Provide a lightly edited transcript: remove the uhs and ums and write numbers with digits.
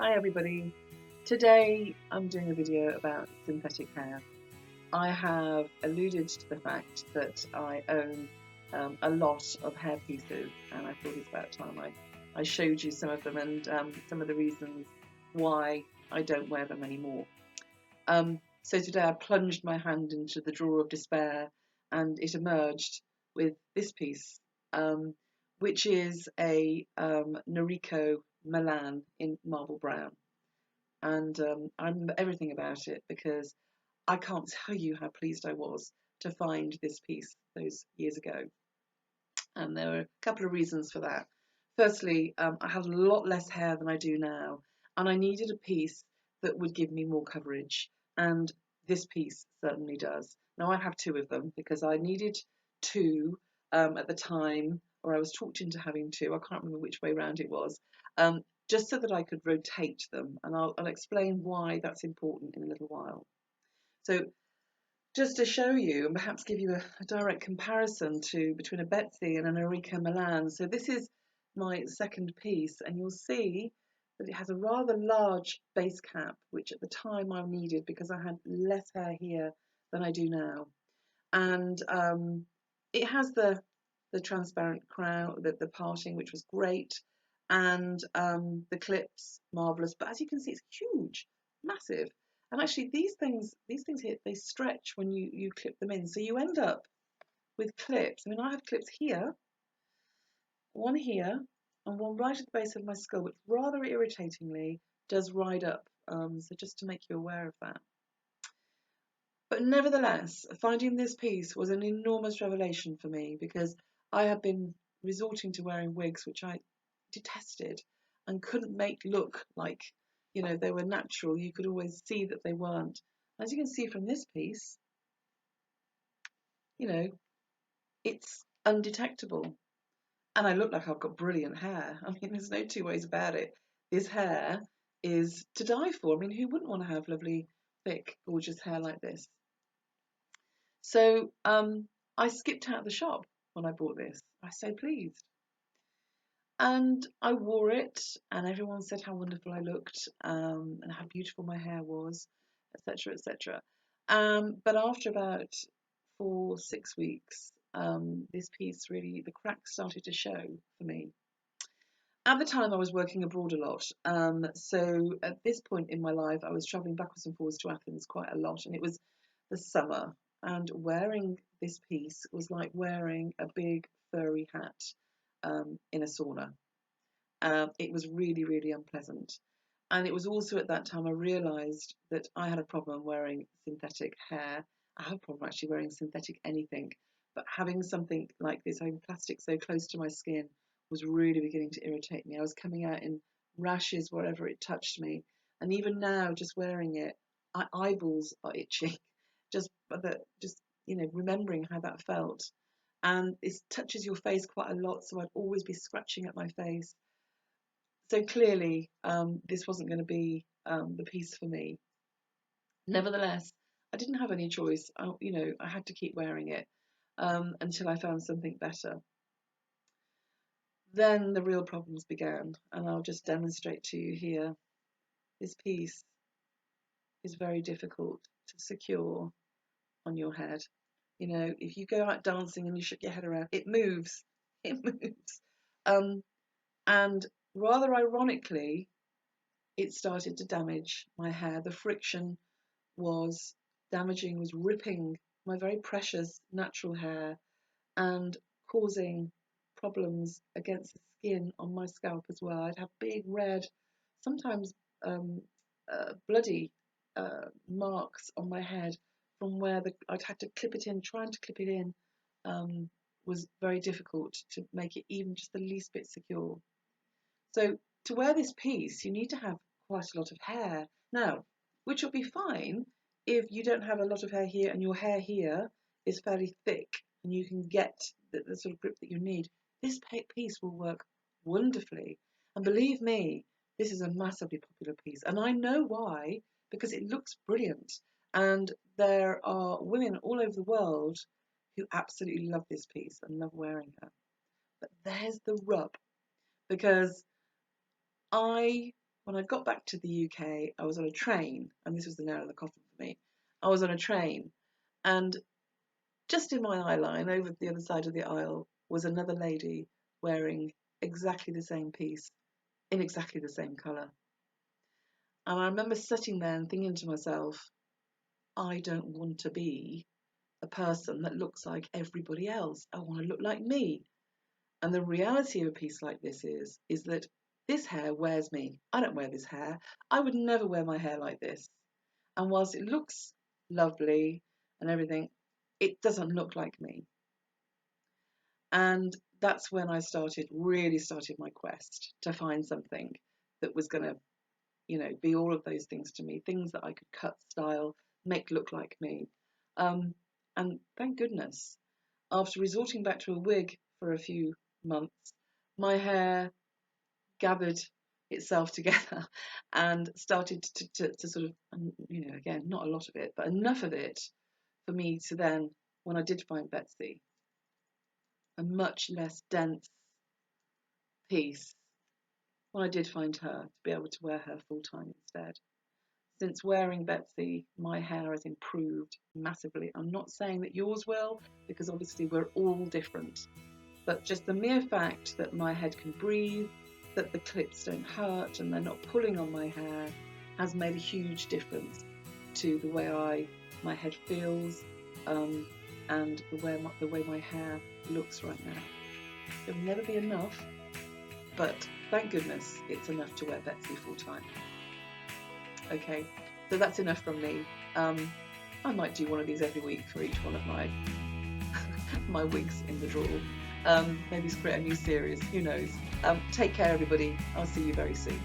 Hi everybody. Today I'm doing a video about synthetic hair. I have alluded to the fact that I own a lot of hair pieces, and I thought it's about time I showed you some of them and some of the reasons why I don't wear them anymore. So today I plunged my hand into the drawer of despair and it emerged with this piece, um, which is a Noriko Milan in marble brown. And I remember everything about it because I can't tell you how pleased I was to find this piece those years ago. And there were a couple of reasons for that. Firstly, I had a lot less hair than I do now, and I needed a piece that would give me more coverage, and this piece certainly does. Now I have two of them because I needed two at the time, or I was talked into having two. I can't remember which way round it was, um, just so that I could rotate them, and I'll explain why that's important in a little while. So just to show you and perhaps give you a direct comparison to between a Betsy and an Enrico Milan. So this is my second piece, and you'll see that it has a rather large base cap, which at the time I needed because I had less hair here than I do now. And it has the transparent crown, the parting, which was great, and the clips, marvelous. But as you can see, it's huge, massive. And actually, these things here, they stretch when you clip them in. So you end up with clips. I mean, I have clips here, one here, and one right at the base of my skull, which rather irritatingly does ride up. So just to make you aware of that. But nevertheless, finding this piece was an enormous revelation for me because I had been resorting to wearing wigs, which I detested and couldn't make look like, they were natural. You could always see that they weren't. As you can see from this piece, you know, it's undetectable. And I look like I've got brilliant hair. I mean, there's no two ways about it. This hair is to die for. I mean, who wouldn't want to have lovely, thick, gorgeous hair like this? So I skipped out of the shop when I bought this. I was so pleased. And I wore it, and everyone said how wonderful I looked, and how beautiful my hair was, etc., etc. But after about 4, 6 weeks, this piece really, the cracks started to show for me. At the time, I was working abroad a lot. So at this point in my life, I was traveling backwards and forwards to Athens quite a lot, and it was the summer. And wearing this piece was like wearing a big furry hat in a sauna. It was really, really unpleasant. And it was also at that time I realised that I had a problem wearing synthetic hair. I have a problem actually wearing synthetic anything, but having something like this, having plastic so close to my skin, was really beginning to irritate me. I was coming out in rashes wherever it touched me, and even now, just wearing it, my eyeballs are itching. Just remembering how that felt, and it touches your face quite a lot, so I'd always be scratching at my face. So clearly, this wasn't going to be the piece for me. Nevertheless, I didn't have any choice. I had to keep wearing it until I found something better. Then the real problems began, and I'll just demonstrate to you here. This piece is very difficult to secure on your head. If you go out dancing and you shake your head around, it moves. It moves. And rather ironically, it started to damage my hair. The friction was damaging, was ripping my very precious natural hair and causing problems against the skin on my scalp as well. I'd have big red, sometimes bloody marks on my head from where I'd had to clip it in. Trying to clip it in was very difficult to make it even just the least bit secure. So to wear this piece, you need to have quite a lot of hair. Now, which will be fine if you don't have a lot of hair here and your hair here is fairly thick and you can get the sort of grip that you need. This piece will work wonderfully. And believe me, this is a massively popular piece. And I know why, because it looks brilliant. And there are women all over the world who absolutely love this piece and love wearing it. But there's the rub, because I when I got back to the UK, I was on a train, and this was the nail in the coffin for me. I was on a train, and just in my eye line, over the other side of the aisle, was another lady wearing exactly the same piece in exactly the same colour. And I remember sitting there and thinking to myself, I don't want to be a person that looks like everybody else. I want to look like me. And the reality of a piece like this is that this hair wears me. I don't wear this hair. I would never wear my hair like this. And whilst it looks lovely and everything, it doesn't look like me. And that's when I really started my quest to find something that was going to, be all of those things to me, things that I could cut, style, make look like me. And thank goodness, after resorting back to a wig for a few months, my hair gathered itself together and started to sort of, again, not a lot of it, but enough of it for me to then, when I did find Betsy, a much less dense piece, when I did find her, to be able to wear her full time instead. Since wearing Betsy, my hair has improved massively. I'm not saying that yours will, because obviously we're all different. But just the mere fact that my head can breathe, that the clips don't hurt and they're not pulling on my hair, has made a huge difference to the way my head feels, and the way my hair looks right now. It'll never be enough, but thank goodness it's enough to wear Betsy full time. Okay, so that's enough from me. I might do one of these every week for each one of my my wigs in the drawer. Maybe create a new series, who knows. Take care, everybody. I'll see you very soon.